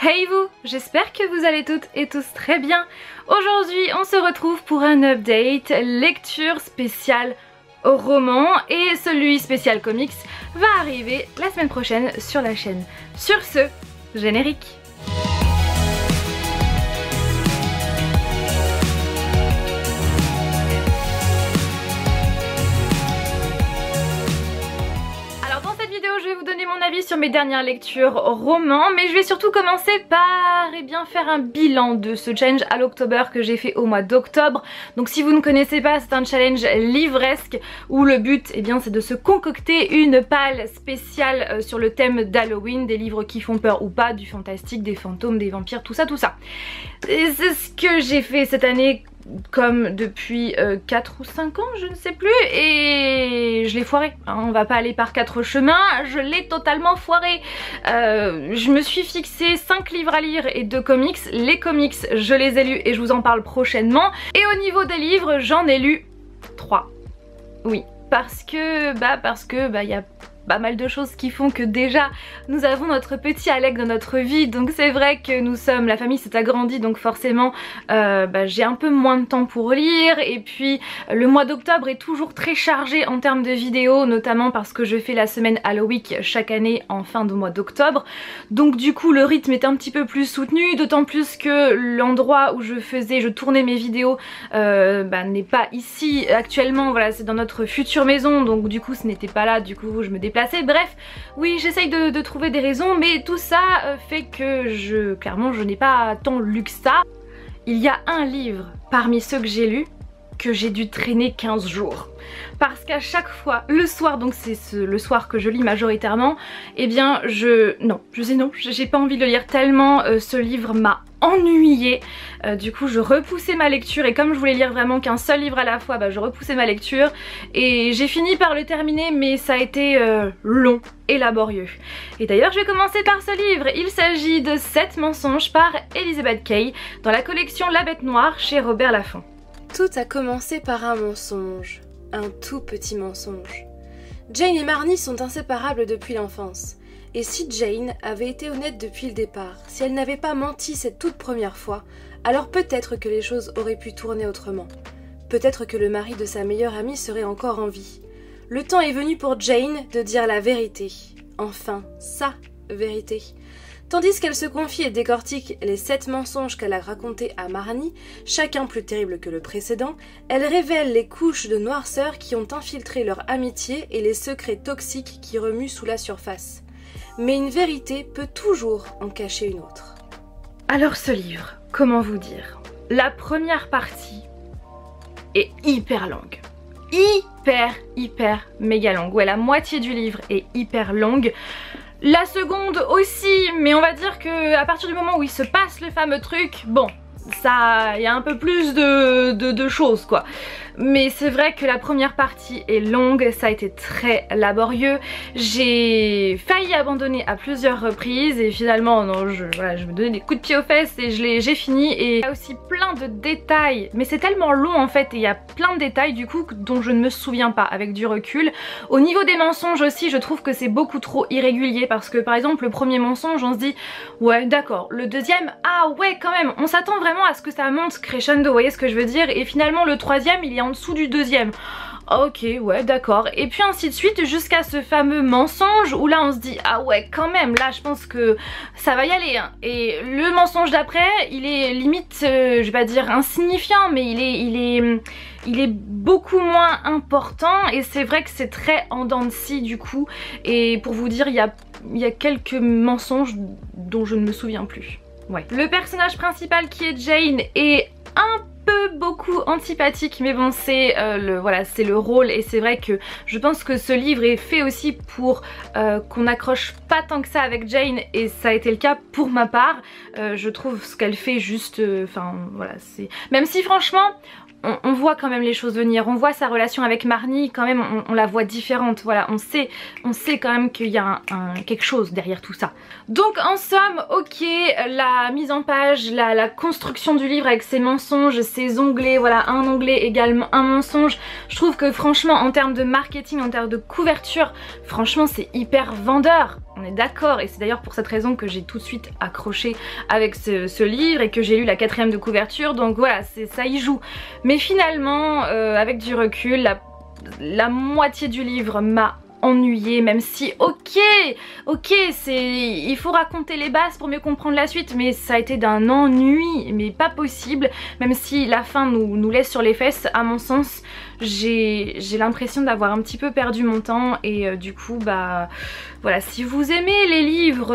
Hey vous, j'espère que vous allez toutes et tous très bien. Aujourd'hui on se retrouve pour un update lecture spéciale roman et celui spécial comics va arriver la semaine prochaine sur la chaîne. Sur ce, générique. Je vais vous donner mon avis sur mes dernières lectures romans, mais je vais surtout commencer par faire un bilan de ce challenge à l'October que j'ai fait au mois d'octobre. Donc si vous ne connaissez pas, c'est un challenge livresque où le but c'est de se concocter une palle spéciale sur le thème d'Halloween, des livres qui font peur ou pas, du fantastique, des fantômes, des vampires, tout ça. Et c'est ce que j'ai fait cette année comme depuis 4 ou 5 ans, je ne sais plus, et je l'ai foiré, hein, on va pas aller par 4 chemins, je l'ai totalement foiré. Je me suis fixé 5 livres à lire et 2 comics, les comics je les ai lus et je vous en parle prochainement, et au niveau des livres j'en ai lu 3. Oui, parce que y a pas mal de choses qui font que déjà nous avons notre petit Alec dans notre vie, donc c'est vrai que la famille s'est agrandie, donc forcément j'ai un peu moins de temps pour lire, et puis le mois d'octobre est toujours très chargé en termes de vidéos, notamment parce que je fais la semaine Halloween chaque année en fin de mois d'octobre, donc du coup le rythme est un petit peu plus soutenu, d'autant plus que l'endroit où je tournais mes vidéos n'est pas ici actuellement, voilà, c'est dans notre future maison, donc du coup ce n'était pas là, du coup je me déplace. Bref, oui, j'essaye de trouver des raisons, mais tout ça fait que clairement je n'ai pas tant lu que ça. Il y a un livre parmi ceux que j'ai lus que j'ai dû traîner 15 jours. Parce qu'à chaque fois, le soir, donc c'est le soir que je lis majoritairement, j'ai pas envie de le lire tellement ce livre m'a ennuyée. Du coup je repoussais ma lecture, et comme je voulais lire vraiment qu'un seul livre à la fois, je repoussais ma lecture et j'ai fini par le terminer, mais ça a été long et laborieux. Et d'ailleurs je vais commencer par ce livre. Il s'agit de 7 mensonges par Elizabeth Kay dans la collection La Bête Noire chez Robert Laffont. Tout a commencé par un mensonge, un tout petit mensonge. Jane et Marnie sont inséparables depuis l'enfance. Et si Jane avait été honnête depuis le départ, si elle n'avait pas menti cette toute première fois, alors peut-être que les choses auraient pu tourner autrement. Peut-être que le mari de sa meilleure amie serait encore en vie. Le temps est venu pour Jane de dire la vérité. Enfin, sa vérité. Tandis qu'elle se confie et décortique les 7 mensonges qu'elle a racontés à Marnie, chacun plus terrible que le précédent, elle révèle les couches de noirceur qui ont infiltré leur amitié et les secrets toxiques qui remuent sous la surface. Mais une vérité peut toujours en cacher une autre. Alors ce livre, comment vous dire? La première partie est hyper longue. Hyper méga longue. Ouais, la moitié du livre est hyper longue. La seconde aussi, mais on va dire que à partir du moment où il se passe le fameux truc, bon, ça, il y a un peu plus de choses quoi. Mais c'est vrai que la première partie est longue, ça a été très laborieux. J'ai failli abandonner à plusieurs reprises et finalement non, je me donnais des coups de pied aux fesses et j'ai fini. Et il y a aussi plein de détails, mais c'est tellement long en fait, et il y a plein de détails du coup dont je ne me souviens pas avec du recul. Au niveau des mensonges aussi, je trouve que c'est beaucoup trop irrégulier, parce que par exemple le premier mensonge on se dit ouais d'accord, le deuxième ah ouais quand même, on s'attend vraiment à ce que ça monte crescendo, vous voyez ce que je veux dire, et finalement le troisième il est en dessous du deuxième. Ok, ouais d'accord, et puis ainsi de suite jusqu'à ce fameux mensonge où là on se dit ah ouais quand même, là je pense que ça va y aller hein. Et le mensonge d'après il est limite, je vais pas dire insignifiant, mais il est beaucoup moins important, et c'est vrai que c'est très en dents de scie du coup. Et pour vous dire, il y a quelques mensonges dont je ne me souviens plus. Ouais. Le personnage principal qui est Jane est un peu beaucoup antipathique, mais bon c'est c'est le rôle, et c'est vrai que je pense que ce livre est fait aussi pour qu'on n'accroche pas tant que ça avec Jane, et ça a été le cas pour ma part. Je trouve ce qu'elle fait juste, c'est... Même si franchement on voit quand même les choses venir, on voit sa relation avec Marnie, quand même on la voit différente, voilà, on sait quand même qu'il y a quelque chose derrière tout ça. Donc en somme, ok, la mise en page, la construction du livre avec ses mensonges, ses onglets, voilà, un onglet également un mensonge, je trouve que franchement en termes de marketing, en termes de couverture, franchement c'est hyper vendeur. on est d'accord, et c'est d'ailleurs pour cette raison que j'ai tout de suite accroché avec ce livre et que j'ai lu la 4e de couverture, donc voilà, ça y joue. Mais finalement, avec du recul, la moitié du livre m'a ennuyée, même si ok, il faut raconter les bases pour mieux comprendre la suite, mais ça a été d'un ennui, mais pas possible, même si la fin nous laisse sur les fesses. À mon sens, j'ai l'impression d'avoir un petit peu perdu mon temps, et du coup bah voilà, si vous aimez les livres,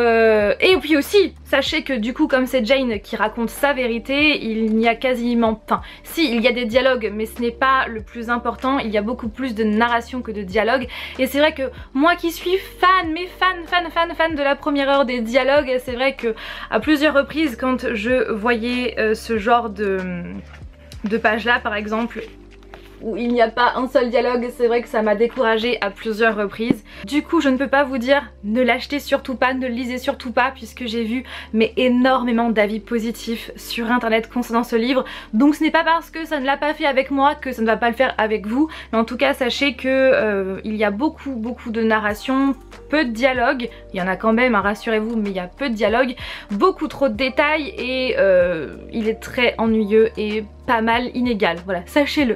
et puis aussi sachez que du coup comme c'est Jane qui raconte sa vérité, il n'y a quasiment, enfin si, il y a des dialogues, mais ce n'est pas le plus important, il y a beaucoup plus de narration que de dialogue, et c'est vrai que moi qui suis fan, mais fan de la première heure des dialogues, c'est vrai que à plusieurs reprises quand je voyais ce genre de page là par exemple, où il n'y a pas un seul dialogue, c'est vrai que ça m'a découragée à plusieurs reprises. Du coup je ne peux pas vous dire ne l'achetez surtout pas, ne le lisez surtout pas, puisque j'ai vu mais énormément d'avis positifs sur internet concernant ce livre, donc ce n'est pas parce que ça ne l'a pas fait avec moi que ça ne va pas le faire avec vous, mais en tout cas sachez que il y a beaucoup de narration, peu de dialogue, il y en a quand même, hein, rassurez-vous, mais il y a peu de dialogue, beaucoup trop de détails, et il est très ennuyeux et pas mal inégal, voilà, sachez-le.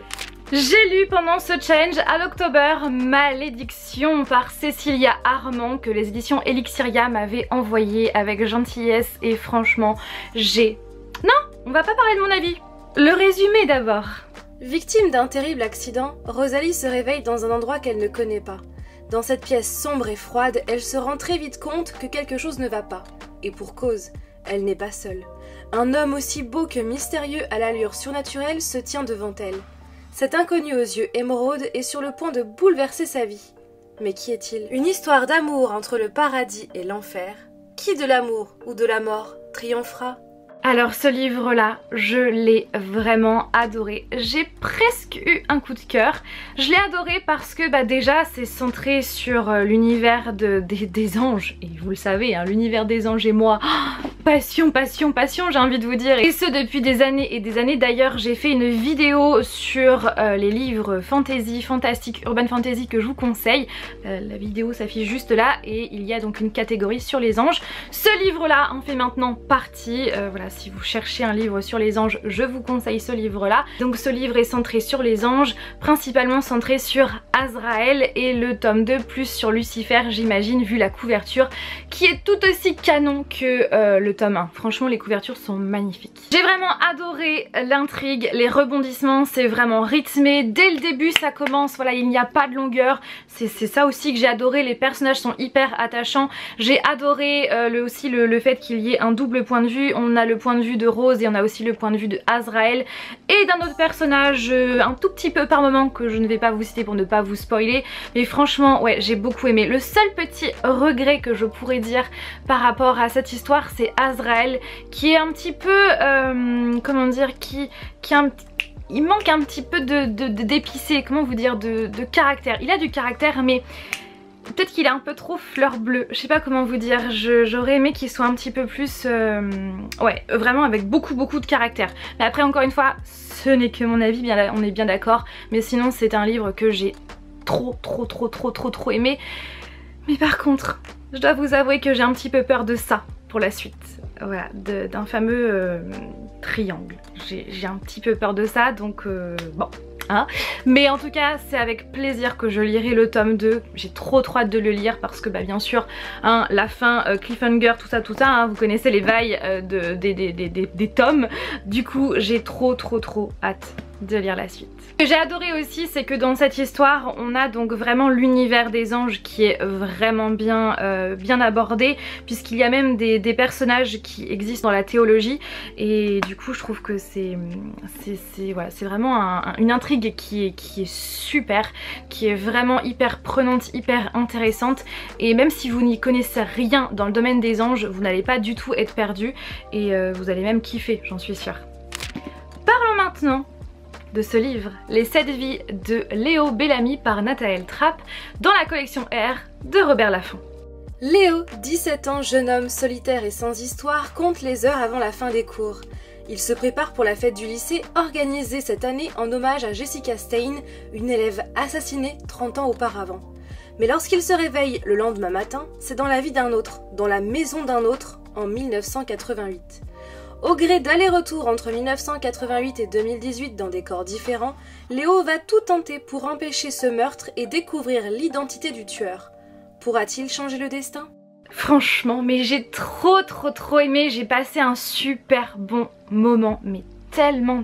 J'ai lu pendant ce challenge à l'October Malédiction par Cécilia Armand, que les éditions Elixiria m'avaient envoyé avec gentillesse, et franchement Non, on va pas parler de mon avis. Le résumé d'abord. Victime d'un terrible accident, Rosalie se réveille dans un endroit qu'elle ne connaît pas. Dans cette pièce sombre et froide, elle se rend très vite compte que quelque chose ne va pas. Et pour cause, elle n'est pas seule. Un homme aussi beau que mystérieux à l'allure surnaturelle se tient devant elle. Cet inconnu aux yeux émeraudes est sur le point de bouleverser sa vie. Mais qui est-il? Une histoire d'amour entre le paradis et l'enfer. Qui de l'amour ou de la mort triomphera? Alors ce livre-là, je l'ai vraiment adoré. J'ai presque eu un coup de cœur. Je l'ai adoré parce que bah, déjà c'est centré sur l'univers des anges. Et vous le savez, hein, l'univers des anges et moi, passion, j'ai envie de vous dire. Et ce depuis des années et des années. D'ailleurs j'ai fait une vidéo sur les livres fantasy, fantastique, urban fantasy que je vous conseille. La vidéo s'affiche juste là, et il y a donc une catégorie sur les anges. Ce livre-là en fait maintenant partie. Voilà, si vous cherchez un livre sur les anges, je vous conseille ce livre-là. Donc ce livre est centré sur les anges, principalement centré sur Azraël, et le tome 2 plus sur Lucifer, j'imagine, vu la couverture, qui est tout aussi canon que le tome 1. Franchement, les couvertures sont magnifiques. J'ai vraiment adoré l'intrigue, les rebondissements, c'est vraiment rythmé. Dès le début, ça commence, voilà, il n'y a pas de longueur. C'est ça aussi que j'ai adoré, les personnages sont hyper attachants. J'ai adoré aussi le fait qu'il y ait un double point de vue. On a le point de vue de Rose et on a aussi le point de vue de Azraël et d'un autre personnage un tout petit peu par moment que je ne vais pas vous citer pour ne pas vous spoiler, mais franchement ouais, j'ai beaucoup aimé. Le seul petit regret que je pourrais dire par rapport à cette histoire, c'est Azraël qui est un petit peu comment dire, il manque un petit peu d'épicé, comment vous dire, de caractère. Il a du caractère, mais peut-être qu'il est un peu trop fleur bleue, je sais pas comment vous dire. J'aurais aimé qu'il soit un petit peu plus ouais, vraiment avec beaucoup de caractère. Mais après encore une fois, ce n'est que mon avis, on est bien d'accord. Mais sinon c'est un livre que j'ai trop aimé. Mais par contre, je dois vous avouer que j'ai un petit peu peur de ça pour la suite. Voilà, d'un fameux triangle. J'ai un petit peu peur de ça, donc bon. Hein, mais en tout cas c'est avec plaisir que je lirai le tome 2. J'ai trop hâte de le lire parce que bah, bien sûr hein, la fin, cliffhanger, tout ça hein, vous connaissez les vailles des tomes. Du coup j'ai trop hâte de lire la suite. Ce que j'ai adoré aussi, c'est que dans cette histoire on a donc vraiment l'univers des anges qui est vraiment bien abordé, puisqu'il y a même des personnages qui existent dans la théologie, et du coup je trouve que c'est voilà, c'est vraiment une intrigue qui est super, qui est vraiment hyper prenante, hyper intéressante, et même si vous n'y connaissez rien dans le domaine des anges, vous n'allez pas du tout être perdu, et vous allez même kiffer, j'en suis sûre. Parlons maintenant de ce livre, Les 7 vies de Léo Bellamy par Nathanaël Trapp, dans la collection R de Robert Laffont. Léo, 17 ans, jeune homme solitaire et sans histoire, compte les heures avant la fin des cours. Il se prépare pour la fête du lycée organisée cette année en hommage à Jessica Stein, une élève assassinée 30 ans auparavant. Mais lorsqu'il se réveille le lendemain matin, c'est dans la vie d'un autre, dans la maison d'un autre, en 1988. Au gré d'allers-retours entre 1988 et 2018 dans des corps différents, Léo va tout tenter pour empêcher ce meurtre et découvrir l'identité du tueur. Pourra-t-il changer le destin ? Franchement, mais j'ai trop aimé, j'ai passé un super bon moment, mais tellement.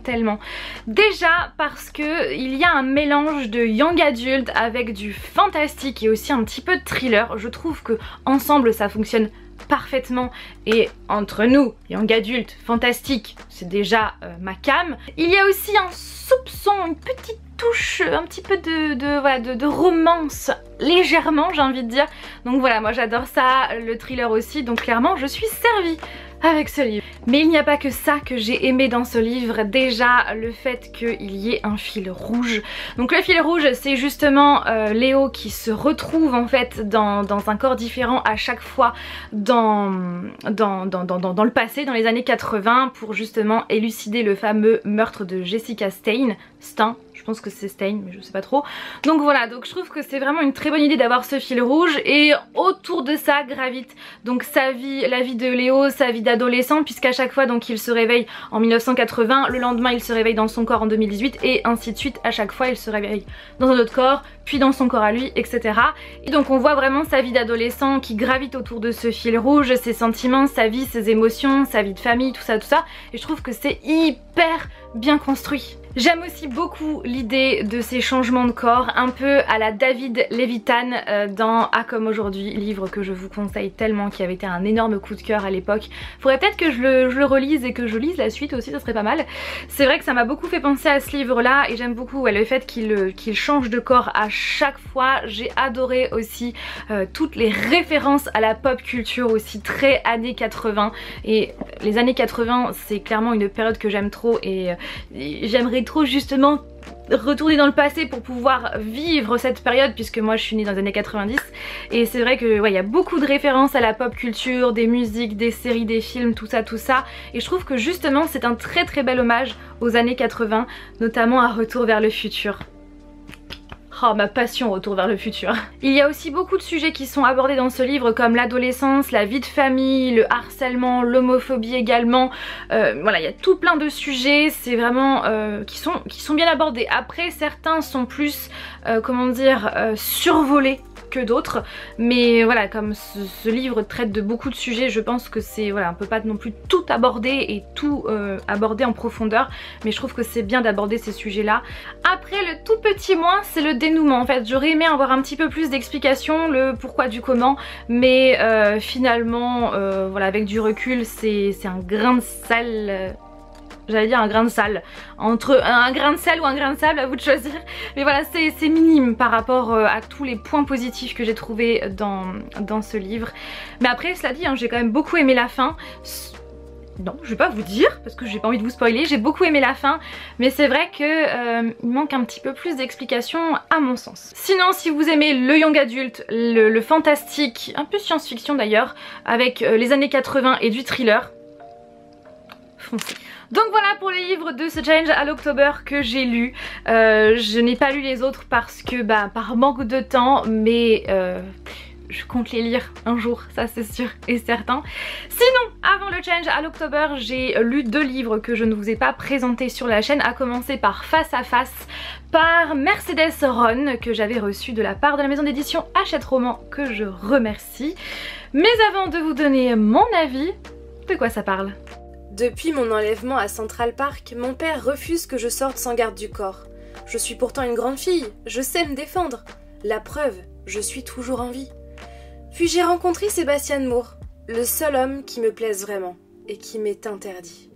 Déjà parce que il y a un mélange de young adult avec du fantastique et aussi un petit peu de thriller. Je trouve que ensemble ça fonctionne parfaitement, et entre nous, young adulte, fantastique, c'est déjà ma cam. Il y a aussi un soupçon, une petite touche, un petit peu de romance, légèrement j'ai envie de dire. Donc voilà, moi j'adore ça, le thriller aussi, donc clairement je suis servie avec ce livre. Mais il n'y a pas que ça que j'ai aimé dans ce livre. Déjà le fait qu'il y ait un fil rouge. Donc le fil rouge, c'est justement Léo qui se retrouve en fait dans un corps différent à chaque fois dans le passé, dans les années 80, pour justement élucider le fameux meurtre de Jessica Stein. Je pense que c'est Stein, mais je sais pas trop. Donc voilà, donc je trouve que c'est vraiment une très bonne idée d'avoir ce fil rouge, et autour de ça gravite donc sa vie, la vie de Léo, sa vie d'adolescent, puisqu'à chaque fois donc il se réveille en 1980, le lendemain il se réveille dans son corps en 2018, et ainsi de suite. À chaque fois il se réveille dans un autre corps, puis dans son corps à lui, etc. Et donc on voit vraiment sa vie d'adolescent qui gravite autour de ce fil rouge, ses sentiments, sa vie, ses émotions, sa vie de famille, tout ça, et je trouve que c'est hyper bien construit. J'aime aussi beaucoup l'idée de ces changements de corps, un peu à la David Levitan dans A comme aujourd'hui, livre que je vous conseille tellement, qui avait été un énorme coup de cœur à l'époque. Faudrait peut-être que je le relise et que je lise la suite aussi, ça serait pas mal. C'est vrai que ça m'a beaucoup fait penser à ce livre là, et j'aime beaucoup le fait qu'il change de corps à chaque fois. J'ai adoré aussi toutes les références à la pop culture aussi, très années 80, et les années 80 c'est clairement une période que j'aime trop, et j'aimerais trop justement retourner dans le passé pour pouvoir vivre cette période, puisque moi je suis née dans les années 90, et c'est vrai que ouais, il y a beaucoup de références à la pop culture, des musiques, des séries, des films, tout ça, et je trouve que justement c'est un très bel hommage aux années 80, notamment à Retour vers le futur. Oh, ma passion, Retour vers le futur. Il y a aussi beaucoup de sujets qui sont abordés dans ce livre, comme l'adolescence, la vie de famille, le harcèlement, l'homophobie également. Voilà, il y a tout plein de sujets, c'est vraiment qui sont bien abordés. Après, certains sont plus, comment dire, survolés que d'autres, mais voilà, comme ce livre traite de beaucoup de sujets, je pense que c'est, voilà, on peut pas non plus tout aborder et tout aborder en profondeur, mais je trouve que c'est bien d'aborder ces sujets là. Après, le tout petit moins, c'est le dénouement. En fait, j'aurais aimé avoir un petit peu plus d'explications, le pourquoi du comment, mais finalement voilà, avec du recul, c'est un grain de sel. J'allais dire un grain de sable, entre un grain de sel ou un grain de sable, à vous de choisir, mais voilà, c'est minime par rapport à tous les points positifs que j'ai trouvés dans ce livre. Mais après, cela dit, hein, j'ai quand même beaucoup aimé la fin. Non, je vais pas vous dire parce que j'ai pas envie de vous spoiler, j'ai beaucoup aimé la fin, mais c'est vrai que il manque un petit peu plus d'explications à mon sens. Sinon, si vous aimez le young adulte, le fantastique, un peu science-fiction d'ailleurs, avec les années 80 et du thriller, foncez. Donc voilà pour les livres de ce challenge à l'October que j'ai lu. Je n'ai pas lu les autres parce que par manque de temps, mais je compte les lire un jour, ça c'est sûr et certain. Sinon, avant le challenge à l'October, j'ai lu 2 livres que je ne vous ai pas présentés sur la chaîne, à commencer par Face à Face par Mercedes Ron, que j'avais reçu de la part de la maison d'édition Hachette Roman, que je remercie. Mais avant de vous donner mon avis, de quoi ça parle ? Depuis mon enlèvement à Central Park, mon père refuse que je sorte sans garde du corps. Je suis pourtant une grande fille, je sais me défendre. La preuve, je suis toujours en vie. Puis j'ai rencontré Sébastien Moore, le seul homme qui me plaise vraiment et qui m'est interdit.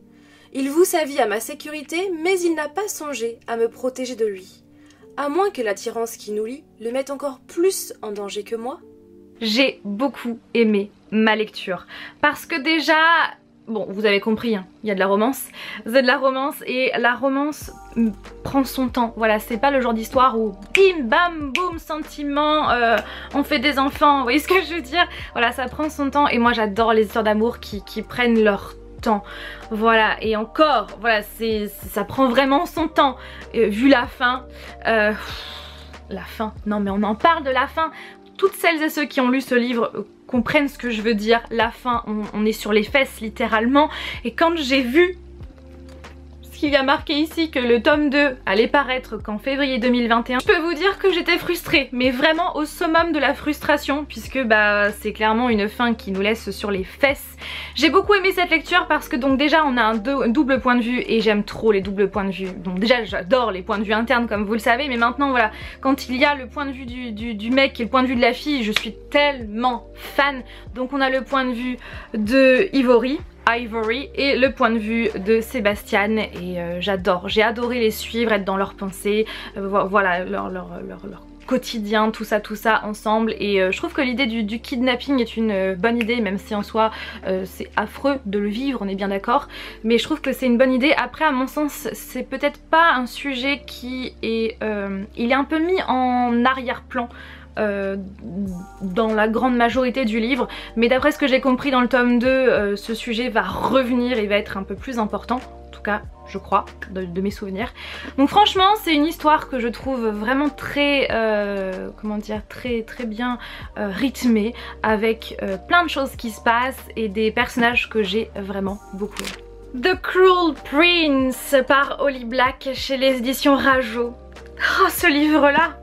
Il voue sa vie à ma sécurité, mais il n'a pas songé à me protéger de lui. À moins que l'attirance qui nous lie le mette encore plus en danger que moi. J'ai beaucoup aimé ma lecture parce que déjà... Bon, vous avez compris, hein, il y a de la romance, c'est de la romance, et la romance prend son temps. Voilà, c'est pas le genre d'histoire où bim bam boum sentiment, on fait des enfants, vous voyez ce que je veux dire? Voilà, ça prend son temps, et moi j'adore les histoires d'amour qui prennent leur temps. Voilà, et encore, voilà, ça prend vraiment son temps. Vu la fin, non mais on en parle de la fin. toutes celles et ceux qui ont lu ce livre comprennent ce que je veux dire. La fin, on est sur les fesses littéralement. Et quand j'ai vu il y a marqué ici que le tome 2 allait paraître qu'en février 2021, je peux vous dire que j'étais frustrée, mais vraiment au summum de la frustration, puisque bah c'est clairement une fin qui nous laisse sur les fesses. J'ai beaucoup aimé cette lecture parce que donc déjà on a un double point de vue et j'aime trop les doubles points de vue. Donc déjà j'adore les points de vue internes comme vous le savez, mais maintenant voilà, quand il y a le point de vue du mec et le point de vue de la fille, je suis tellement fan. Donc on a le point de vue de Ivory et le point de vue de Sébastien et j'adore, j'ai adoré les suivre, être dans leurs pensées, voilà leur quotidien, tout ça ensemble et je trouve que l'idée du kidnapping est une bonne idée, même si en soi c'est affreux de le vivre, on est bien d'accord, mais je trouve que c'est une bonne idée. Après à mon sens c'est peut-être pas un sujet qui est il est un peu mis en arrière-plan dans la grande majorité du livre, mais d'après ce que j'ai compris dans le tome 2 ce sujet va revenir et va être un peu plus important, en tout cas je crois, de mes souvenirs. Donc franchement c'est une histoire que je trouve vraiment très comment dire, très bien rythmée, avec plein de choses qui se passent et des personnages que j'ai vraiment beaucoup aimé. The Cruel Prince par Holly Black chez les éditions Rajo. Oh ce livre là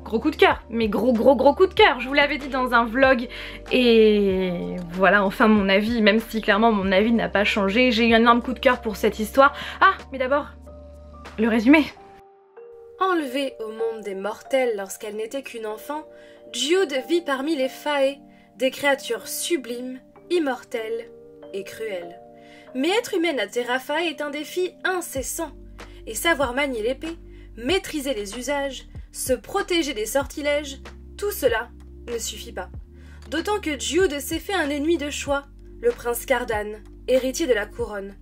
gros coup de cœur, mais gros coup de cœur, je vous l'avais dit dans un vlog et voilà enfin mon avis, même si clairement mon avis n'a pas changé, j'ai eu un énorme coup de cœur pour cette histoire. Ah mais d'abord, le résumé. Enlevée au monde des mortels lorsqu'elle n'était qu'une enfant, Jude vit parmi les Fae, des créatures sublimes, immortelles et cruelles. Mais être humaine à Terrafae est un défi incessant, et savoir manier l'épée, maîtriser les usages, se protéger des sortilèges, tout cela ne suffit pas. D'autant que Jude s'est fait un ennemi de choix, le prince Cardan, héritier de la couronne.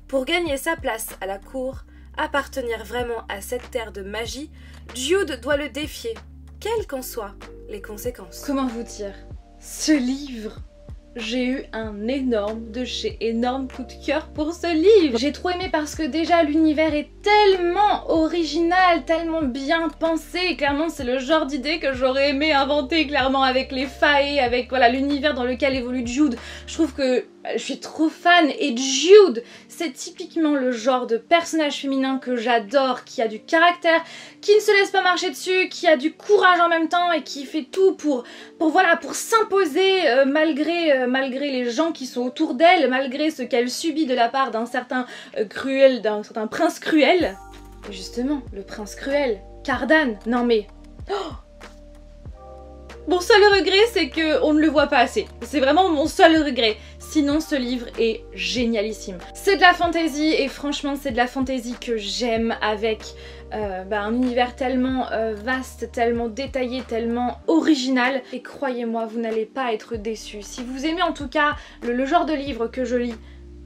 Pour gagner sa place à la cour, appartenir vraiment à cette terre de magie, Jude doit le défier, quelles qu'en soient les conséquences. Comment vous dire, ce livre, j'ai eu un énorme coup de cœur pour ce livre. J'ai trop aimé parce que déjà l'univers est tellement original, tellement bien pensé. Et clairement c'est le genre d'idée que j'aurais aimé inventer clairement avec les Fae, avec voilà l'univers dans lequel évolue Jude. Je trouve que je suis trop fan et Jude c'est typiquement le genre de personnage féminin que j'adore, qui a du caractère, qui ne se laisse pas marcher dessus, qui a du courage en même temps et qui fait tout pour s'imposer malgré les gens qui sont autour d'elle, malgré ce qu'elle subit de la part d'un certain prince cruel. Et justement, le prince cruel, Cardan, non mais... Oh, mon seul regret c'est qu'on ne le voit pas assez, c'est vraiment mon seul regret, sinon ce livre est génialissime. C'est de la fantasy et franchement c'est de la fantasy que j'aime, avec un univers tellement vaste, tellement détaillé, tellement original, et croyez-moi vous n'allez pas être déçus. Si vous aimez en tout cas le genre de livre que je lis,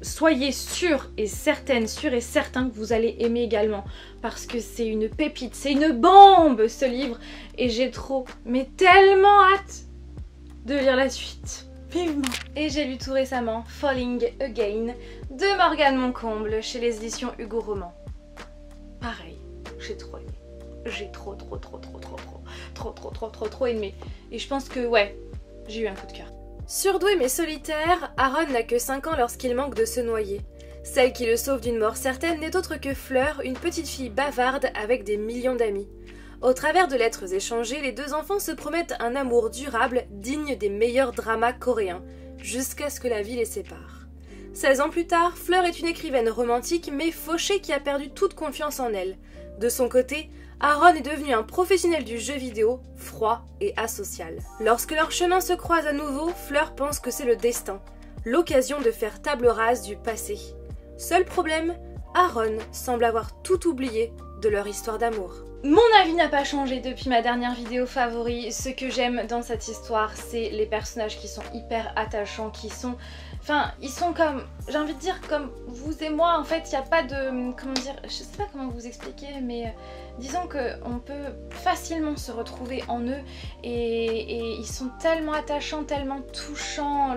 soyez sûrs et certains que vous allez aimer également, parce que c'est une pépite, c'est une bombe ce livre, et j'ai trop, mais tellement hâte de lire la suite. Vivement. Et j'ai lu tout récemment Falling Again de Morgane Moncomble chez les éditions Hugo Roman. Pareil, j'ai trop aimé. J'ai trop aimé. Et je pense que ouais, j'ai eu un coup de cœur. Surdoué mais solitaire, Aaron n'a que 5 ans lorsqu'il manque de se noyer. Celle qui le sauve d'une mort certaine n'est autre que Fleur, une petite fille bavarde avec des millions d'amis. Au travers de lettres échangées, les deux enfants se promettent un amour durable digne des meilleurs dramas coréens, jusqu'à ce que la vie les sépare. 16 ans plus tard, Fleur est une écrivaine romantique mais fauchée qui a perdu toute confiance en elle. De son côté, Aaron est devenu un professionnel du jeu vidéo, froid et asocial. Lorsque leurs chemins se croisent à nouveau, Fleur pense que c'est le destin, l'occasion de faire table rase du passé. Seul problème, Aaron semble avoir tout oublié de leur histoire d'amour. Mon avis n'a pas changé depuis ma dernière vidéo favori. Ce que j'aime dans cette histoire, c'est les personnages qui sont hyper attachants, qui sont... Enfin, ils sont comme... J'ai envie de dire comme vous et moi, en fait, il n'y a pas de... Comment dire... Je sais pas comment vous expliquer, mais... Disons qu'on peut facilement se retrouver en eux et ils sont tellement attachants, tellement touchants,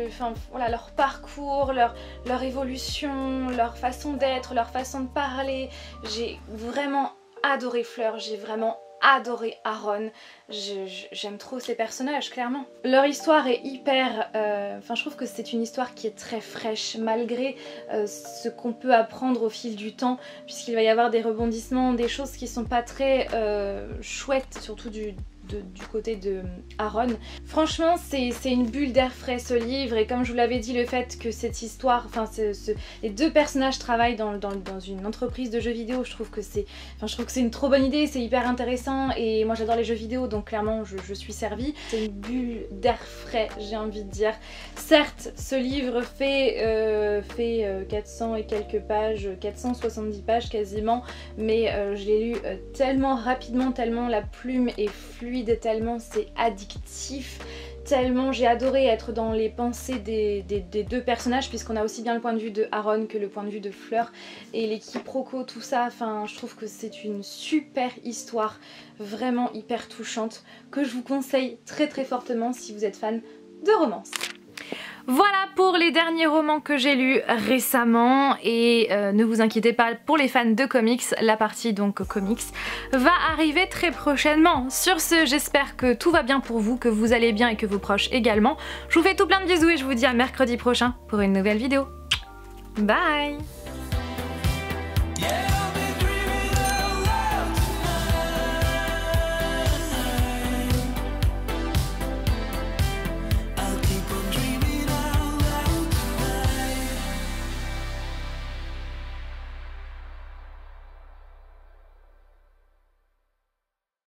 enfin, voilà, leur parcours, leur évolution, leur façon d'être, leur façon de parler. J'ai vraiment adoré Fleur, j'ai vraiment adoré Aaron, j'aime trop ces personnages clairement. Leur histoire est hyper, je trouve que c'est une histoire qui est très fraîche malgré ce qu'on peut apprendre au fil du temps, puisqu'il va y avoir des rebondissements, des choses qui sont pas très chouettes, surtout du côté de Aaron. Franchement c'est une bulle d'air frais ce livre, et comme je vous l'avais dit, le fait que cette histoire, les deux personnages travaillent dans une entreprise de jeux vidéo, je trouve que c'est une trop bonne idée, c'est hyper intéressant, et moi j'adore les jeux vidéo donc clairement je suis servie. C'est une bulle d'air frais, j'ai envie de dire. Certes ce livre fait 400 et quelques pages, 470 pages quasiment, mais je l'ai lu tellement rapidement, tellement la plume est fluide, tellement c'est addictif, tellement j'ai adoré être dans les pensées des deux personnages, puisqu'on a aussi bien le point de vue de Aaron que le point de vue de Fleur, et les quiproquos, tout ça, je trouve que c'est une super histoire, vraiment hyper touchante, que je vous conseille très très fortement si vous êtes fan de romance. Voilà pour les derniers romans que j'ai lus récemment, et ne vous inquiétez pas, pour les fans de comics, la partie donc comics va arriver très prochainement. Sur ce, j'espère que tout va bien pour vous, que vous allez bien et que vos proches également. Je vous fais tout plein de bisous et je vous dis à mercredi prochain pour une nouvelle vidéo. Bye!